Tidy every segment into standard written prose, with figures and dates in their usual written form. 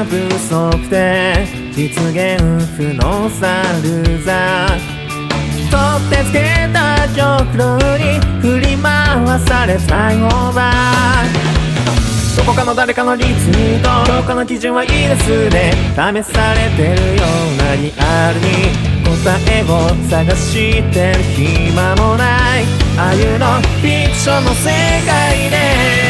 が不足で実現不能さルーザー取ってつけた極論に振り回され最後はどこかの誰かのリツイートどこかの基準はいいですで試されてるようなリアルに答えを探してる暇もないああいうのフィクションの世界で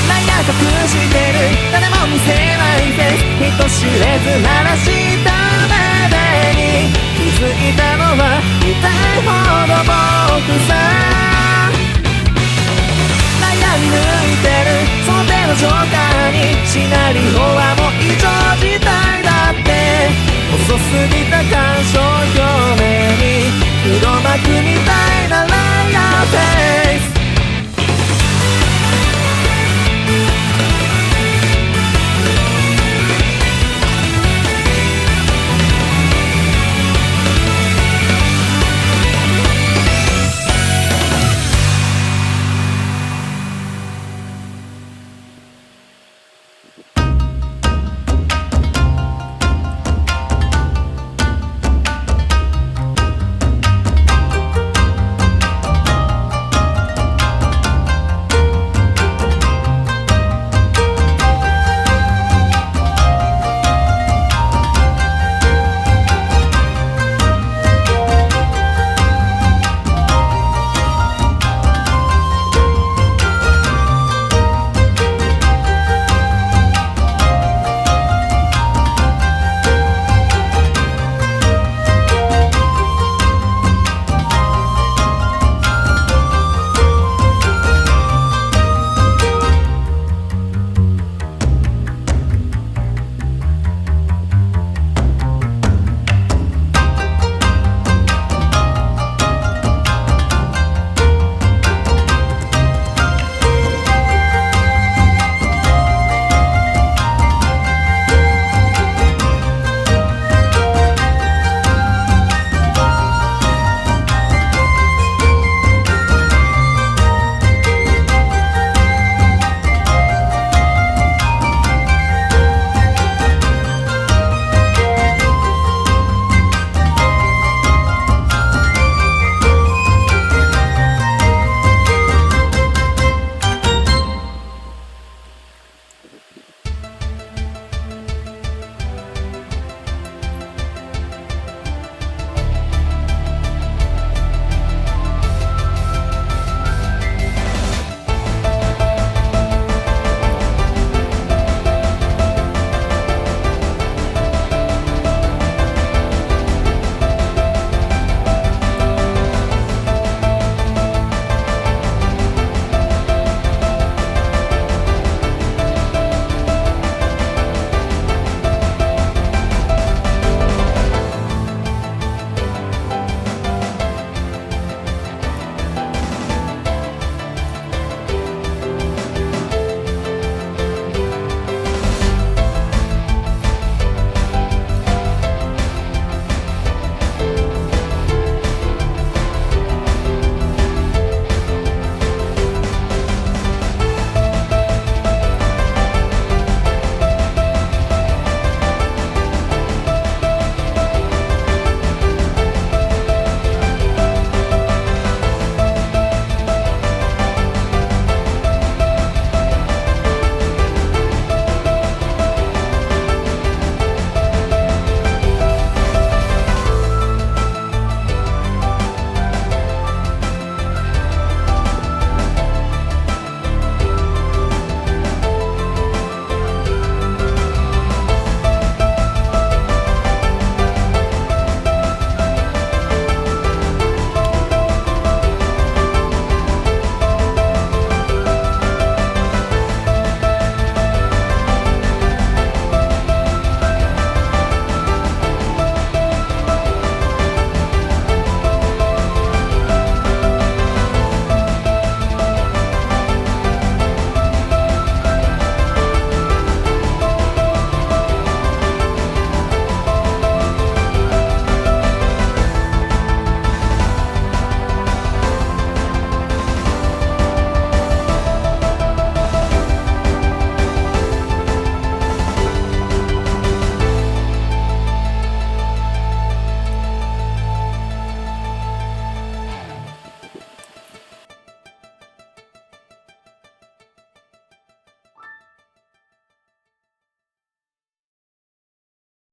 なんや隠してる誰も見せないフェイス人知れず鳴らしたまでに気づいたのは痛いほど僕さ悩み抜いてるその手のジョーカーにシナリオは